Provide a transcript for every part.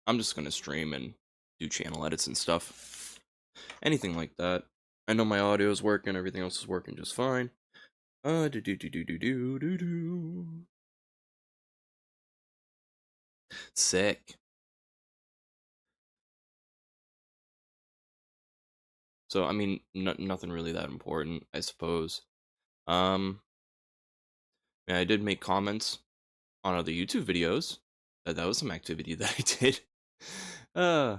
I'm just gonna stream and do channel edits and stuff. Anything like that. I know my audio is working, everything else is working just fine. Do do do do do do do do. Sick. So I mean, nothing really that important, I suppose. Yeah, I did make comments on other YouTube videos. That was some activity that I did. Uh,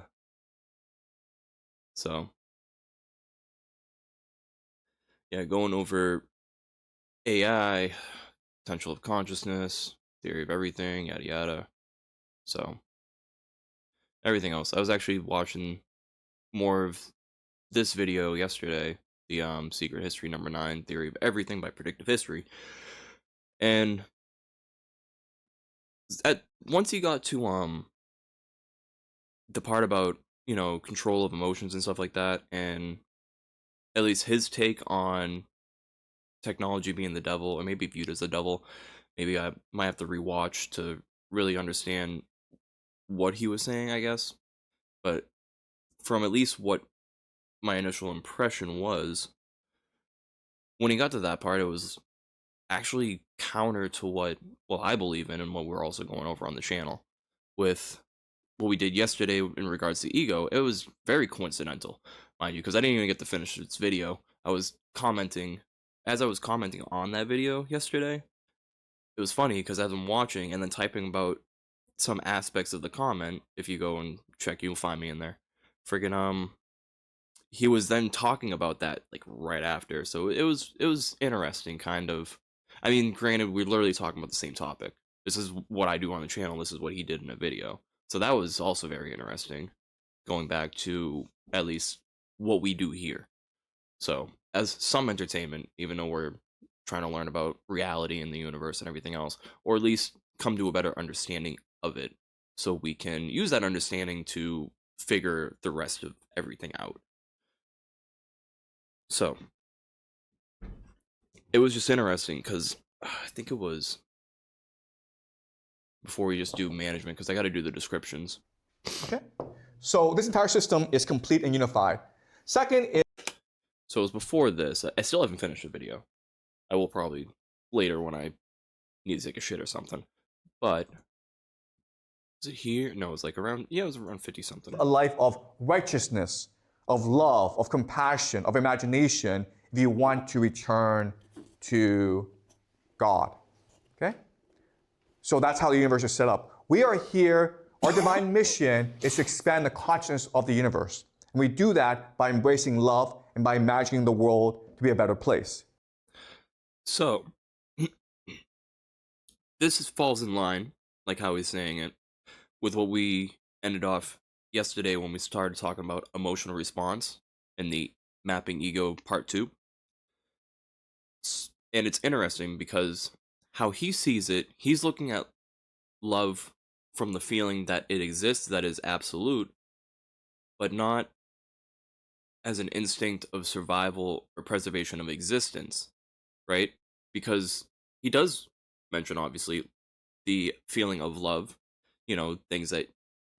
so yeah, going over AI, potential of consciousness, theory of everything, yada yada. So everything else. I was actually watching more of this video yesterday, the Secret History #9, Theory of Everything by Predictive History. And once he got to the part about, control of emotions and stuff like that, and at least his take on technology being the devil, or maybe viewed as the devil, maybe I might have to rewatch to really understand what he was saying, I guess. But from at least what my initial impression was, when he got to that part, it was actually counter to what I believe in and what we're also going over on the channel. With what we did yesterday in regards to ego, it was very coincidental, mind you, because I didn't even get to finish this video. I was commenting as I was commenting on that video yesterday. It was funny because as I'm watching and then typing about some aspects of the comment, if you go and check, you'll find me in there. Friggin' he was then talking about that like right after, so it was interesting, kind of. I mean, granted, we're literally talking about the same topic. This is what I do on the channel. This is what he did in a video, so that was also very interesting. Going back to at least what we do here, so as some entertainment, even though we're trying to learn about reality and the universe and everything else, or at least come to a better understanding of it, so we can use that understanding to figure the rest of everything out. So it was just interesting because I think it was before we just do management, because I got to do the descriptions. Okay. So this entire system is complete and unified. Second is... So it was before this. I still haven't finished the video. I will probably later when I need to take a shit or something. But is it here? No, it was like around, yeah, it was around 50 something. a life of righteousness, of love, of compassion, of imagination, if you want to return to God. Okay? So that's how the universe is set up. We are here, our divine mission is to expand the consciousness of the universe. And we do that by embracing love and by imagining the world to be a better place. So this falls in line, like how he's saying it, with what we ended off yesterday when we started talking about emotional response in the mapping ego part 2. And it's interesting because how he sees it, he's looking at love from the feeling that it exists, that is absolute, but not as an instinct of survival or preservation of existence, right? Because he does mention, obviously, the feeling of love, things that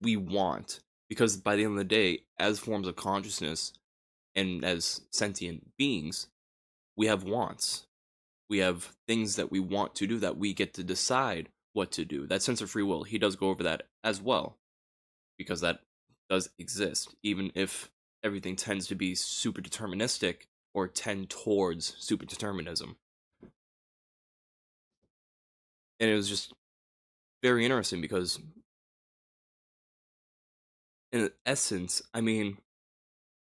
we want. Because by the end of the day, as forms of consciousness and as sentient beings, we have wants. We have things that we want to do, that we get to decide what to do. That sense of free will, he does go over that as well, because that does exist, even if everything tends to be super deterministic or tend towards super determinism. And it was just very interesting because, in essence, I mean,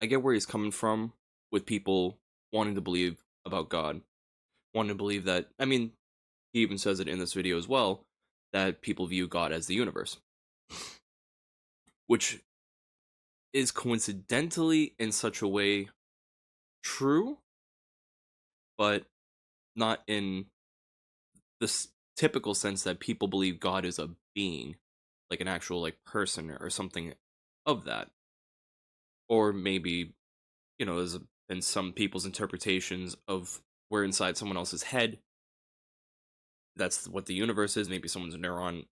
I get where he's coming from with people wanting to believe about God, wanting to believe that, I mean, he even says it in this video as well, that people view God as the universe, which is coincidentally in such a way true, but not in the typical sense that people believe God is a being, like an actual like person or something of that. Or maybe, there's been some people's interpretations of we're inside someone else's head. That's what the universe is. Maybe someone's a neuron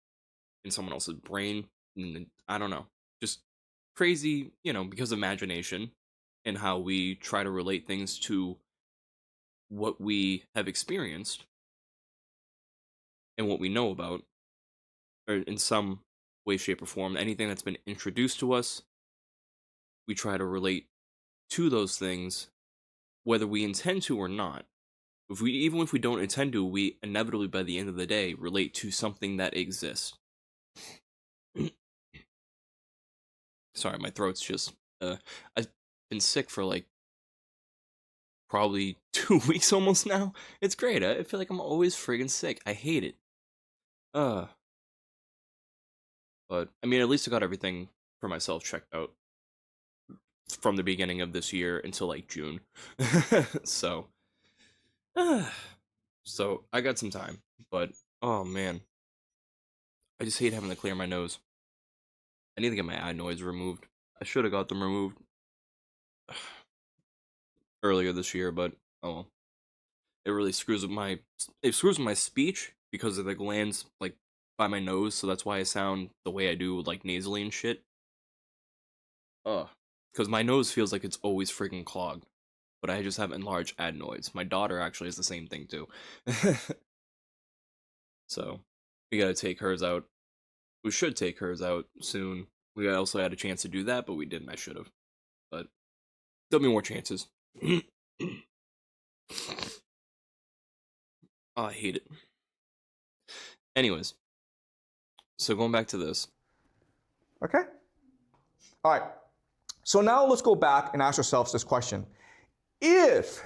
in someone else's brain. I don't know. just crazy, because of imagination and how we try to relate things to what we have experienced and what we know about, or in some way, shape, or form, anything that's been introduced to us, we try to relate to those things, whether we intend to or not. Even if we don't intend to, we inevitably, by the end of the day, relate to something that exists. Sorry, my throat's just. I've been sick for like probably 2 weeks almost now. It's great. I feel like I'm always friggin' sick. I hate it. Uh, but I mean, at least I got everything for myself checked out from the beginning of this year until like June. so, so I got some time. But oh man, I just hate having to clear my nose. I need to get my adenoids removed. I should have got them removed earlier this year, but oh well. It really screws with my speech because of the glands like by my nose, so that's why I sound the way I do, like nasally and shit. Because my nose feels like it's always freaking clogged, but I just have enlarged adenoids. My daughter actually has the same thing too. So we gotta take hers out. We should take hers out soon. We also had a chance to do that, but we didn't. I should have, but there'll be more chances. Oh, I hate it. Anyways, so going back to this. Okay? All right. So now let's go back and ask ourselves this question. If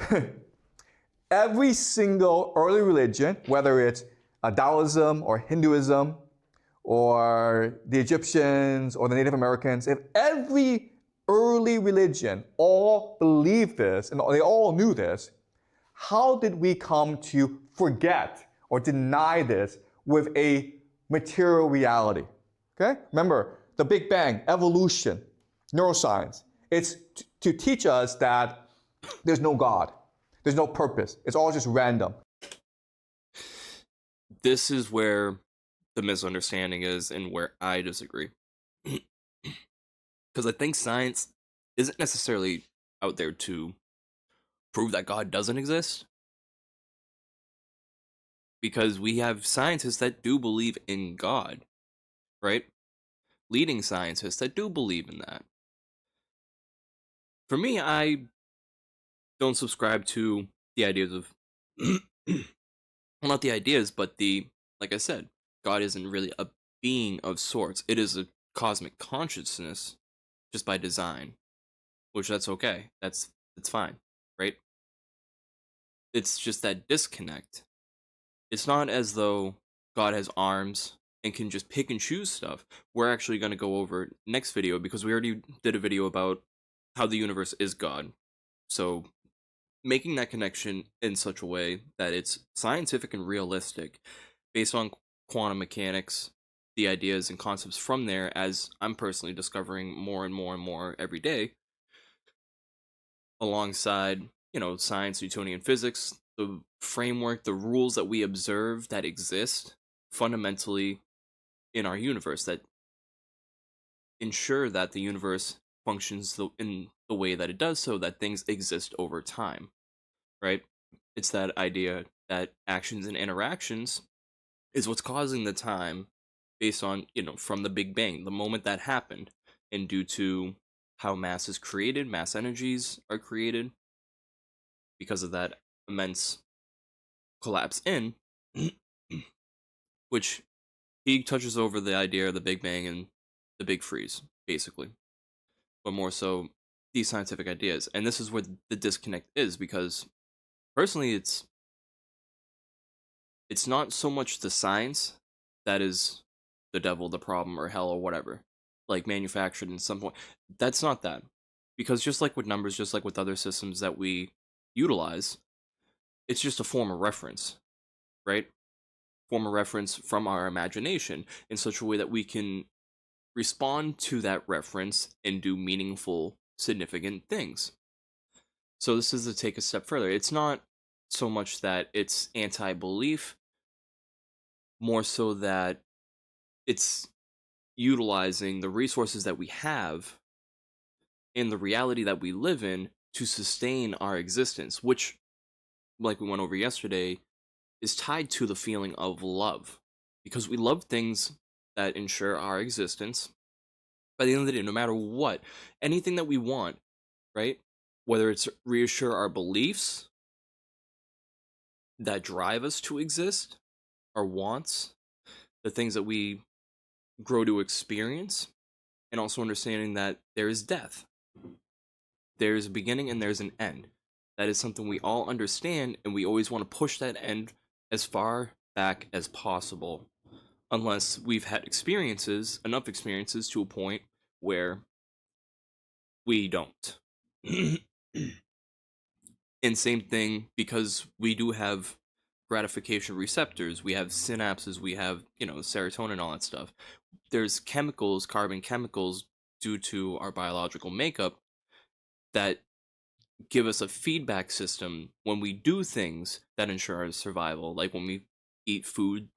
every single early religion, whether it's Taoism or Hinduism or the Egyptians or the Native Americans, if every early religion all believed this and they all knew this, how did we come to forget or deny this with a material reality? Okay? Remember, the Big Bang, evolution, neuroscience. It's to teach us that there's no God. There's no purpose. It's all just random. This is where the misunderstanding is and where I disagree. Because I think science isn't necessarily out there to prove that God doesn't exist. Because we have scientists that do believe in God, right? Leading scientists that do believe in that. For me, I don't subscribe to the ideas of, well, not the ideas, but like I said, God isn't really a being of sorts. It is a cosmic consciousness just by design, which that's okay. That's fine, right? It's just that disconnect. It's not as though God has arms and can just pick and choose stuff. We're actually going to go over next video because we already did a video about how the universe is God. So making that connection in such a way that it's scientific and realistic based on quantum mechanics, the ideas and concepts from there, as I'm personally discovering more and more and more every day, alongside, science, Newtonian physics, the framework, the rules that we observe that exist fundamentally in our universe that ensure that the universe functions in the way that it does so that things exist over time, right? It's that idea that actions and interactions is what's causing the time based on, from the Big Bang, the moment that happened, and due to how mass is created, mass energies are created because of that immense collapse in, which he touches over the idea of the Big Bang and the Big Freeze, basically, but more so these scientific ideas. And this is where the disconnect is, because personally, it's not so much the science that is the devil, the problem, or hell, or whatever, like manufactured in some point. That's not that, because just like with numbers, just like with other systems that we utilize, it's just a form of reference, right? Form of reference from our imagination in such a way that we can respond to that reference and do meaningful, significant things. So this is to take a step further. It's not so much that it's anti-belief, more so that it's utilizing the resources that we have in the reality that we live in to sustain our existence, which, like we went over yesterday, is tied to the feeling of love. Because we love things that ensure our existence. By the end of the day, no matter what, anything that we want, right? Whether it's reassure our beliefs that drive us to exist, our wants, the things that we grow to experience, and also understanding that there is death. There's a beginning and there's an end. That is something we all understand, and we always want to push that end as far back as possible. Unless we've had experiences, enough experiences to a point where we don't. And same thing, because we do have gratification receptors, we have synapses, we have, serotonin, all that stuff. There's chemicals, carbon chemicals, due to our biological makeup that give us a feedback system when we do things that ensure our survival. Like when we eat food,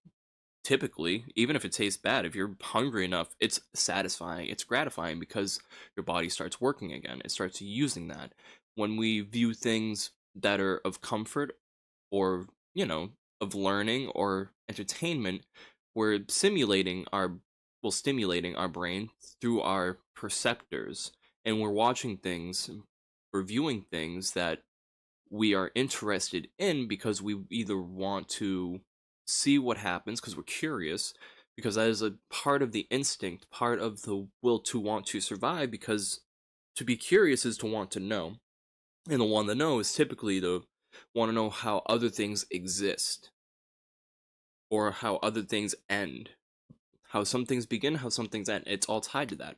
typically, even if it tastes bad, if you're hungry enough, it's satisfying, it's gratifying, because your body starts working again, it starts using that. When we view things that are of comfort, or of learning or entertainment, we're stimulating our brain through our perceptors, and we're watching things, reviewing things that we are interested in, because we either want to see what happens because we're curious, because that is a part of the instinct, part of the will to want to survive, because to be curious is to want to know, and the want to know is typically to want to know how other things exist, or how other things end, how some things begin, how some things end. It's all tied to that.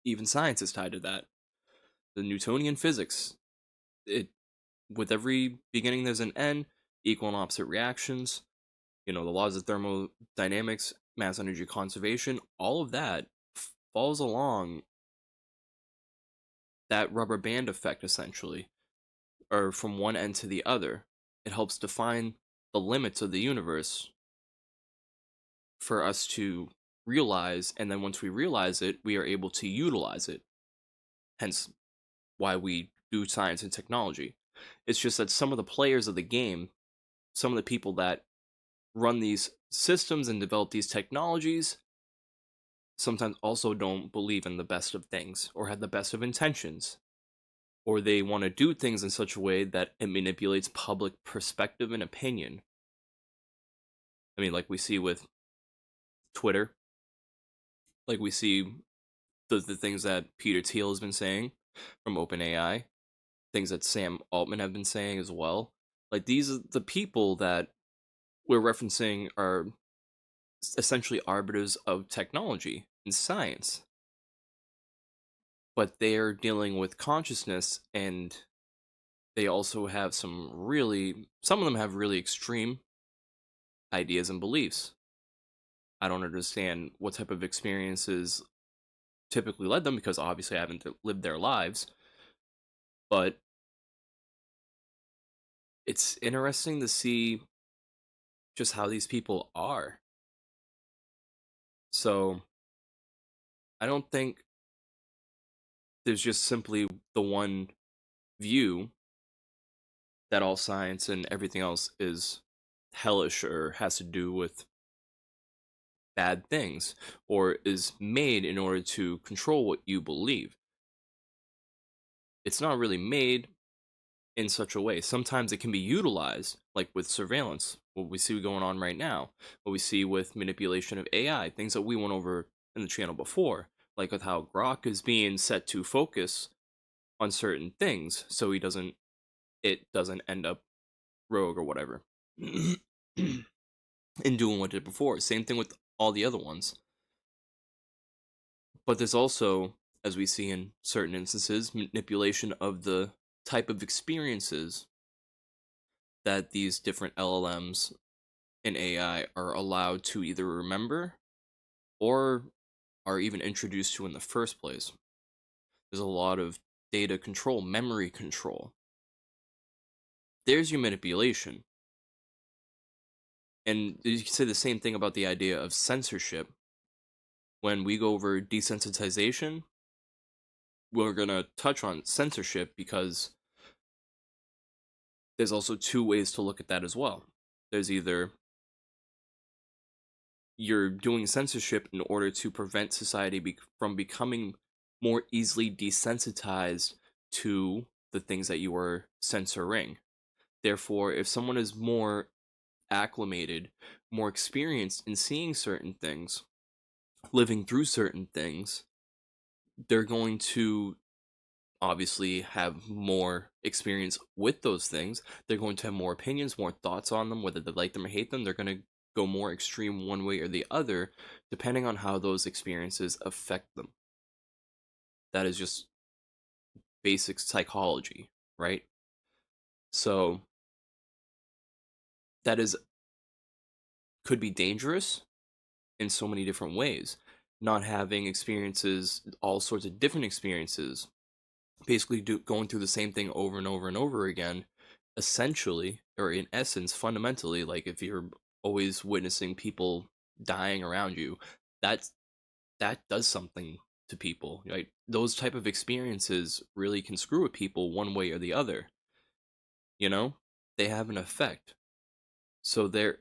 Even science is tied to that. The Newtonian physics, it with every beginning there's an end, equal and opposite reactions, the laws of thermodynamics, mass energy conservation, all of that falls along that rubber band effect, essentially, or from one end to the other. It helps define the limits of the universe for us to realize, and then once we realize it, we are able to utilize it. Hence why we do science and technology. It's just that some of the players of the game, some of the people that run these systems and develop these technologies, sometimes also don't believe in the best of things, or have the best of intentions, or they want to do things in such a way that it manipulates public perspective and opinion. I mean, like we see with Twitter, like we see the things that Peter Thiel has been saying from OpenAI, things that Sam Altman have been saying as well. Like, these are the people that we're referencing are essentially arbiters of technology and science, but they're dealing with consciousness, and they also have some of them have really extreme ideas and beliefs. I don't understand what type of experiences typically led them, because obviously I haven't lived their lives, but it's interesting to see just how these people are. So I don't think there's just simply the one view that all science and everything else is hellish, or has to do with bad things, or is made in order to control what you believe. It's not really made in such a way. Sometimes it can be utilized, like with surveillance, what we see going on right now, what we see with manipulation of AI, things that we went over in the channel before, like with how Grok is being set to focus on certain things, so it doesn't end up rogue or whatever. In doing what it did before. Same thing with all the other ones. But there's also, as we see in certain instances, manipulation of the type of experiences that these different LLMs and AI are allowed to either remember, or are even introduced to in the first place. There's a lot of data control, memory control. There's your manipulation. And you can say the same thing about the idea of censorship. when we go over desensitization, we're going to touch on censorship because there's also two ways to look at that as well. There's either you're doing censorship in order to prevent society from becoming more easily desensitized to the things that you are censoring. Therefore, if someone is more acclimated, more experienced in seeing certain things, living through certain things, they're going to obviously have more experience with those things. They're going to have more opinions, more thoughts on them, whether they like them or hate them. They're going to go more extreme one way or the other, depending on how those experiences affect them. That is just basic psychology, right? So that is could be dangerous in so many different ways. Not having experiences, all sorts of different experiences, basically going through the same thing over and over and over again, essentially, or in essence, fundamentally, like if you're always witnessing people dying around you, that's that does something to people, right? Those type of experiences really can screw with people one way or the other. You know, they have an effect. So there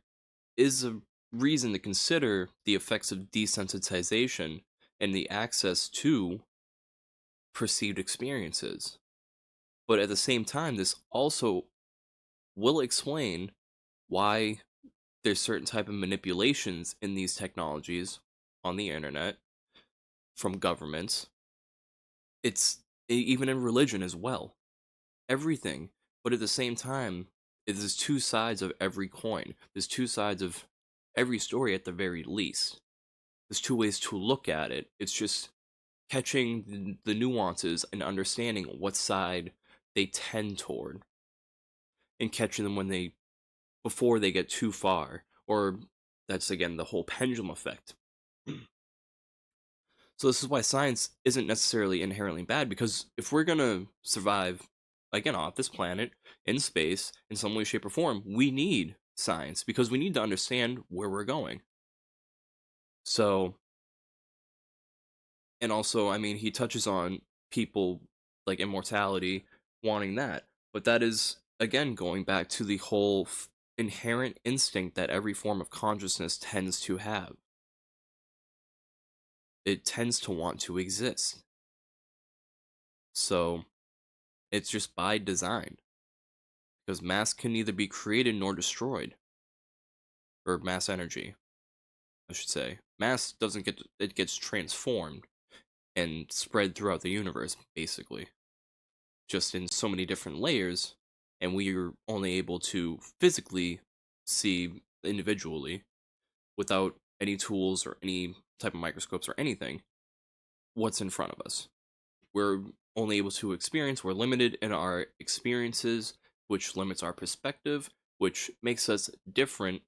is a reason to consider the effects of desensitization and the access to perceived experiences. But at the same time, this also will explain why there's certain type of manipulations in these technologies on the internet from governments. It's even in religion as well. Everything. But at the same time, there's two sides of every coin. There's two sides of every story at the very least. There's two ways to look at it. It's just catching the nuances and understanding what side they tend toward and catching them when they before they get too far, or that's again the whole pendulum effect. So this is why science isn't necessarily inherently bad, because if we're gonna survive again off this planet in space in some way, shape, or form, we need science because we need to understand where we're going. So, and also, I mean, he touches on people like immortality, wanting that, but that is again going back to the whole inherent instinct that every form of consciousness tends to have. It tends to want to exist. So it's just by design. Because mass can neither be created nor destroyed. Or mass energy, I should say. Mass doesn't get, it gets transformed and spread throughout the universe, basically. Just in so many different layers, and we are only able to physically see individually without any tools or any type of microscopes or anything what's in front of us. We're only able to experience, we're limited in our experiences, which limits our perspective, which makes us different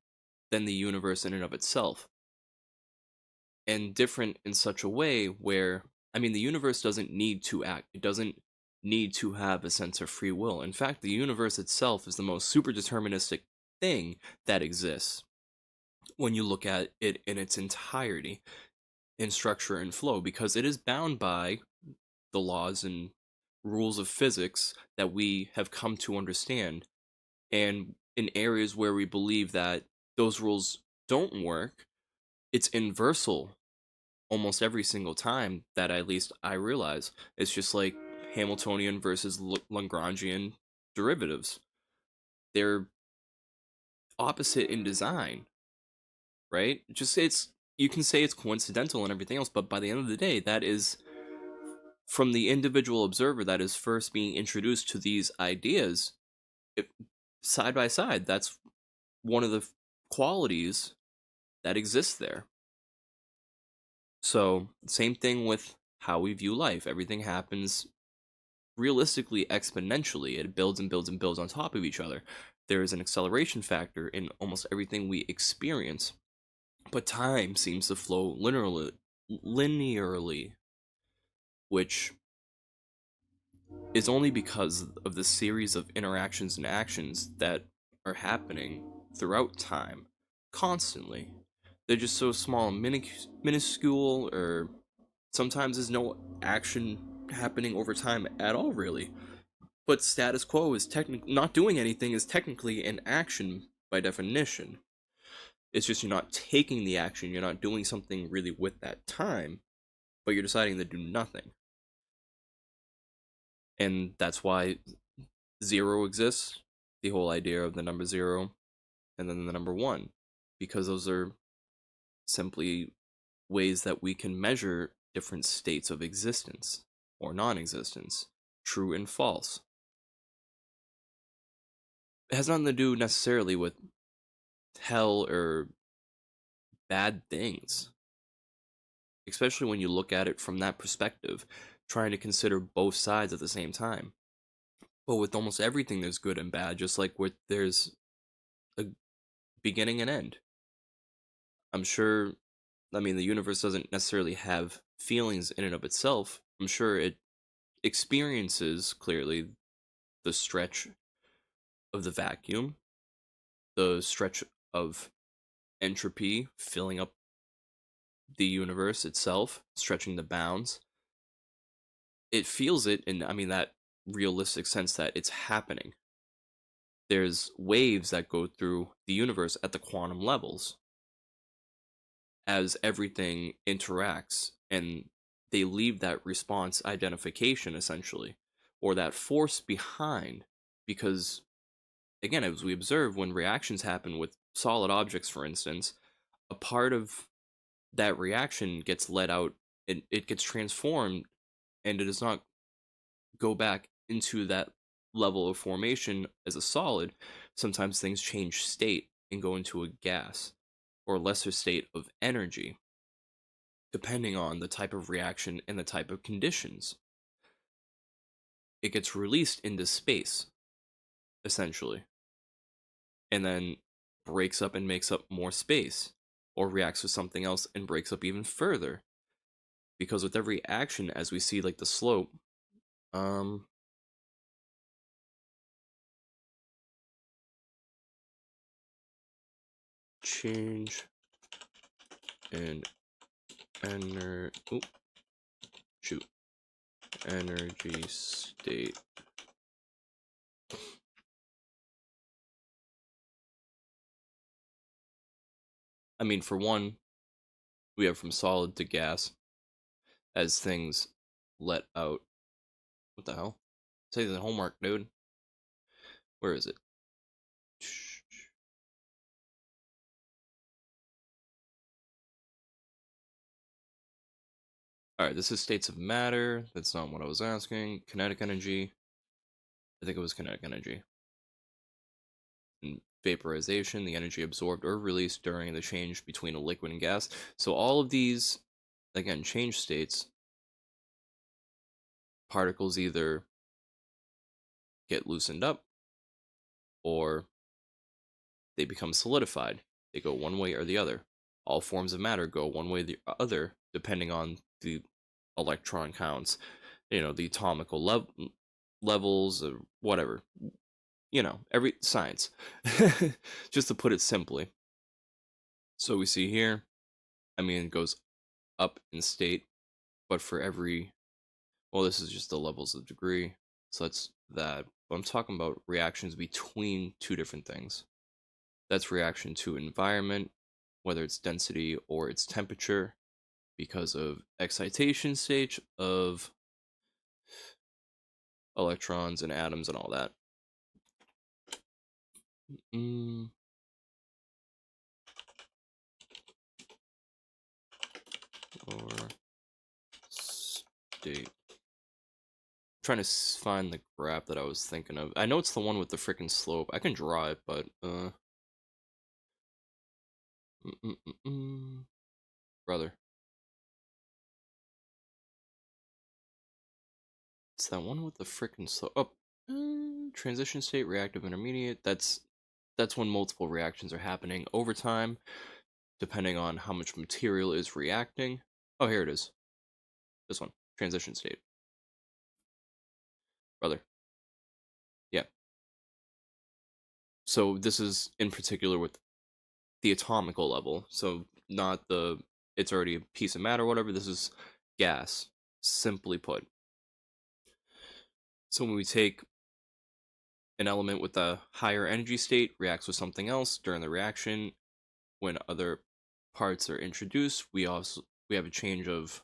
than the universe in and of itself. And different in such a way where, I mean, the universe doesn't need to act, it doesn't need to have a sense of free will. In fact, the universe itself is the most super deterministic thing that exists when you look at it in its entirety, in structure and flow, because it is bound by the laws and rules of physics that we have come to understand. And in areas where we believe that those rules don't work, it's inversal almost every single time that at least I realize. It's just like Hamiltonian versus Lagrangian derivatives. They're opposite in design, right? Just it's you can say it's coincidental and everything else, but by the end of the day, that is from the individual observer that is first being introduced to these ideas, if, side by side, that's one of the qualities that exists there. So, same thing with how we view life. Everything happens realistically exponentially. It builds and builds and builds on top of each other. There is an acceleration factor in almost everything we experience, but time seems to flow linearly, which is only because of the series of interactions and actions that are happening throughout time, constantly. they're just so small and minuscule, or sometimes there's no action happening over time at all, really. But status quo is technically not doing anything, is technically an action by definition. It's just you're not taking the action, you're not doing something really with that time, but you're deciding to do nothing. And that's why zero exists, the whole idea of the number zero and then the number one, because those are simply ways that we can measure different states of existence or non existence, true and false. It has nothing to do necessarily with hell or bad things, especially when you look at it from that perspective, trying to consider both sides at the same time. But with almost everything, there's good and bad, just like with there's a beginning and end. I'm sure, I mean, the universe doesn't necessarily have feelings in and of itself. I'm sure it experiences clearly the stretch of the vacuum, the stretch of entropy filling up the universe itself, stretching the bounds. It feels it in, I mean, that realistic sense that it's happening. There's waves that go through the universe at the quantum levels as everything interacts, and they leave that response identification essentially, or that force behind, because again, as we observe when reactions happen with solid objects, for instance, a part of that reaction gets let out and it gets transformed, and it does not go back into that level of formation as a solid. Sometimes things change state and go into a gas or a lesser state of energy, depending on the type of reaction and the type of conditions. It gets released into space, essentially, and then breaks up and makes up more space, or reacts with something else and breaks up even further. Because with every action, as we see, like the slope, um, change in shoot, energy state. I mean, for one, we have from solid to gas as things let out. What the hell? Say the homework, dude. Where is it? Alright, this is states of matter. That's not what I was asking. Kinetic energy. I think it was kinetic energy. And vaporization, the energy absorbed or released during the change between a liquid and gas. So all of these, again, change states. Particles either get loosened up or they become solidified. They go one way or the other. All forms of matter go one way or the other, depending on the electron counts, the atomical levels, or whatever. Every science. Just to put it simply. So we see here, I mean, it goes up in state, but for every, well, this is just the levels of degree. So that's that. But I'm talking about reactions between two different things. That's reaction to environment, whether it's density or its temperature, because of excitation stage of electrons and atoms and all that. Or state. I'm trying to find the graph that I was thinking of. I know it's the one with the freaking slope. I can draw it, but brother, it's that one with the freaking slope. Oh, transition state, reactive intermediate. That's when multiple reactions are happening over time, depending on how much material is reacting. Oh, here it is. This one, transition state. Brother. Yeah. So this is in particular with the atomical level. So not the it's already a piece of matter or whatever. This is gas, simply put. So when we take an element with a higher energy state, reacts with something else during the reaction, when other parts are introduced, we have a change of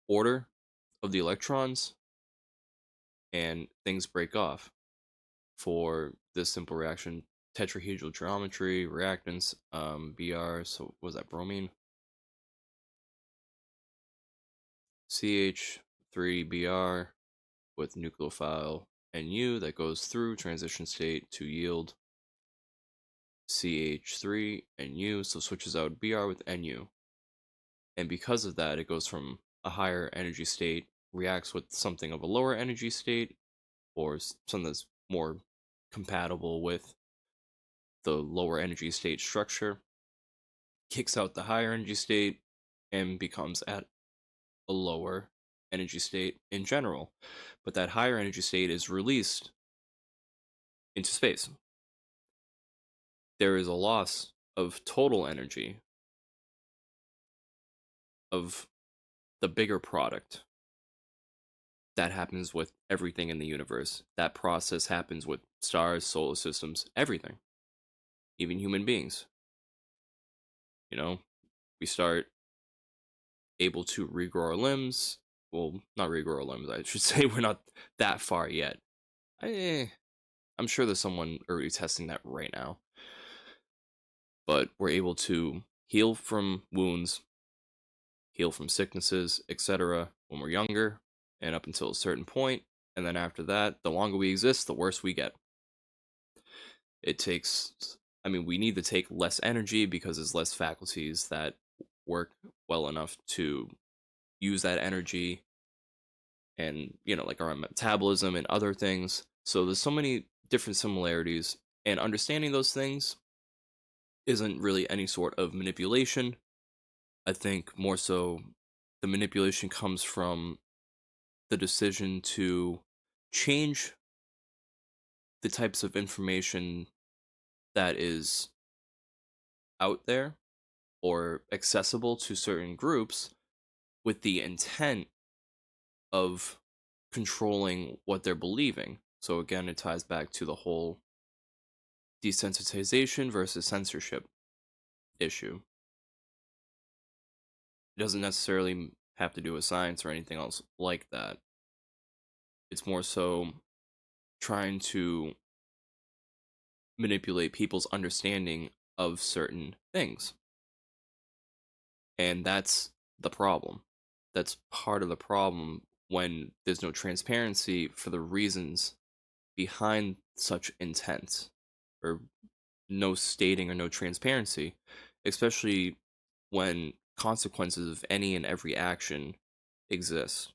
order of the electrons, and things break off. For this simple reaction, tetrahedral geometry, reactants, Br, so what was that, bromine? CH3Br with nucleophile Nu that goes through transition state to yield CH3 Nu, so switches out Br with Nu. And because of that, it goes from a higher energy state, reacts with something of a lower energy state, or something that's more compatible with the lower energy state structure, kicks out the higher energy state, and becomes at a lower energy state in general. But that higher energy state is released into space. There is a loss of total energy of the bigger product. That happens with everything in the universe. That process happens with stars, solar systems, everything. Even human beings. You know, we start able to regrow our limbs. Well, not regrow our limbs, I should say. We're not that far yet. I'm sure there's someone already testing that right now. But we're able to heal from wounds, heal from sicknesses, etc. when we're younger and up until a certain point. And then after that, the longer we exist, the worse we get. It takes, we need to take less energy because there's less faculties that work well enough to use that energy, and like our metabolism and other things. So there's so many different similarities, and understanding those things isn't really any sort of manipulation. I think more so the manipulation comes from the decision to change the types of information that is out there or accessible to certain groups with the intent of controlling what they're believing. So again, it ties back to the whole desensitization versus censorship issue. It doesn't necessarily have to do with science or anything else like that. It's more so trying to manipulate people's understanding of certain things. And that's the problem. That's part of the problem when there's no transparency for the reasons behind such intent, or no stating or no transparency, especially when consequences of any and every action exist.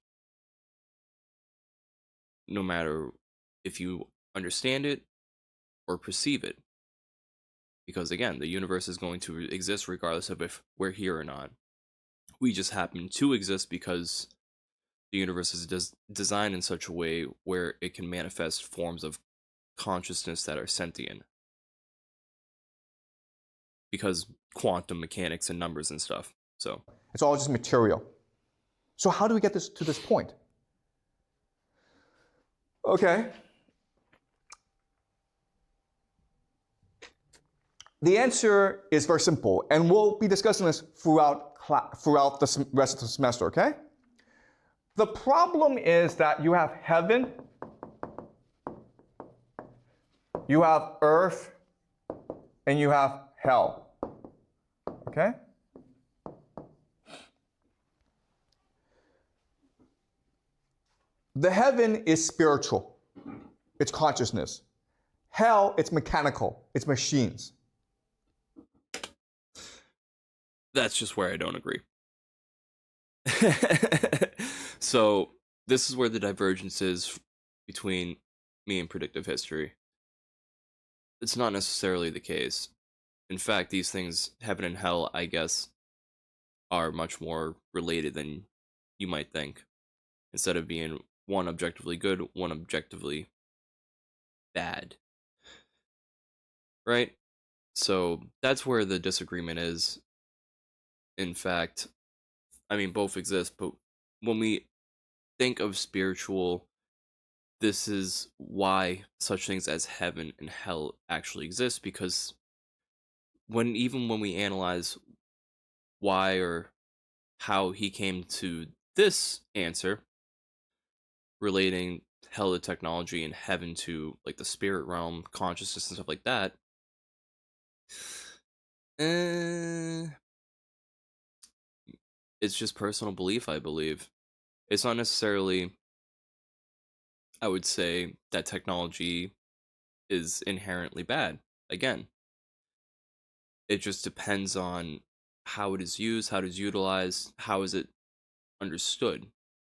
No matter if you understand it or perceive it. Because again, the universe is going to exist regardless of if we're here or not. We just happen to exist because the universe is designed in such a way where it can manifest forms of consciousness that are sentient. Because quantum mechanics and numbers and stuff. So it's all just material. So how do we get this to this point? Okay. The answer is very simple, and we'll be discussing this throughout the rest of the semester, okay? The problem is that you have heaven, you have earth, and you have hell, okay? The heaven is spiritual. It's consciousness. Hell, it's mechanical. It's machines. That's just where I don't agree. So this is where the divergence is between me and predictive history. It's not necessarily the case. In fact, these things, heaven and hell, I guess, are much more related than you might think. Instead of being one objectively good, one objectively bad. Right? So that's where the disagreement is. in fact, I mean, both exist, but when we think of spiritual, this is why such things as heaven and hell actually exist, because even when we analyze why or how he came to this answer relating hell to technology and heaven to like the spirit realm, consciousness and stuff like that, eh, it's just personal belief, I believe. It's not necessarily, I would say, that technology is inherently bad. Again, it just depends on how it is used, how it is utilized, how is it understood.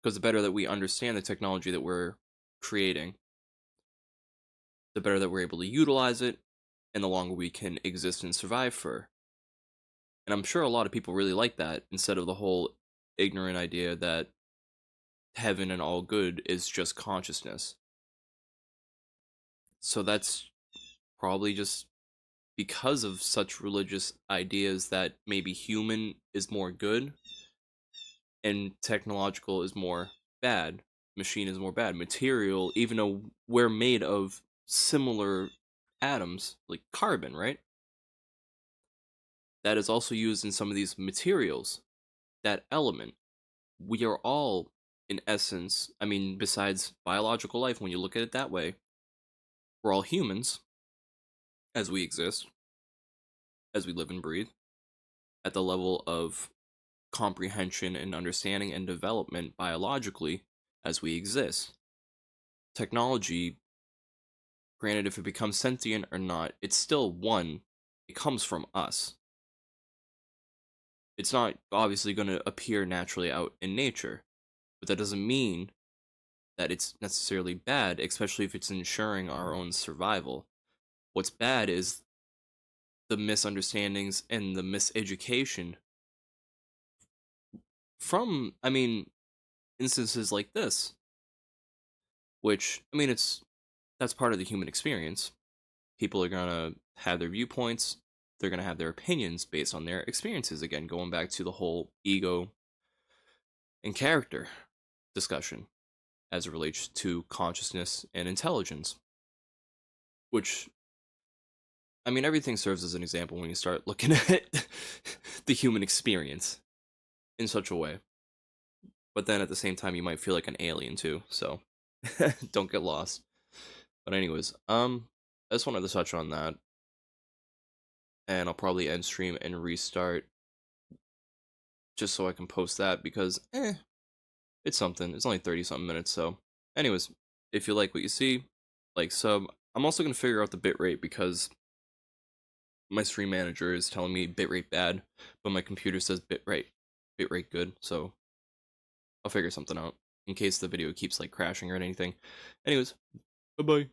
Because the better that we understand the technology that we're creating, the better that we're able to utilize it, and the longer we can exist and survive for. And I'm sure a lot of people really like that, instead of the whole ignorant idea that heaven and all good is just consciousness. So that's probably just because of such religious ideas that maybe human is more good and technological is more bad, machine is more bad, material, even though we're made of similar atoms, like carbon, right? That is also used in some of these materials, that element. We are all, in essence, I mean, besides biological life, when you look at it that way, we're all humans as we exist, as we live and breathe, at the level of comprehension and understanding and development biologically as we exist. Technology, granted, if it becomes sentient or not, it's still one. It comes from us. It's not obviously going to appear naturally out in nature, but that doesn't mean that it's necessarily bad, especially if it's ensuring our own survival. What's bad is the misunderstandings and the miseducation from, I mean, instances like this, which, I mean, that's part of the human experience. People are going to have their viewpoints, they're going to have their opinions based on their experiences. Again, going back to the whole ego and character discussion as it relates to consciousness and intelligence, which, I mean, everything serves as an example when you start looking at the human experience in such a way. But then at the same time, you might feel like an alien too, so don't get lost. But anyways, I just wanted to touch on that, and I'll probably end stream and restart just so I can post that, because it's something. It's only 30 something minutes, so anyways, if you like what you see, like, sub. I'm also gonna figure out the bitrate, because my stream manager is telling me bitrate bad, but my computer says bitrate good, so I'll figure something out in case the video keeps like crashing or anything. Anyways, bye bye.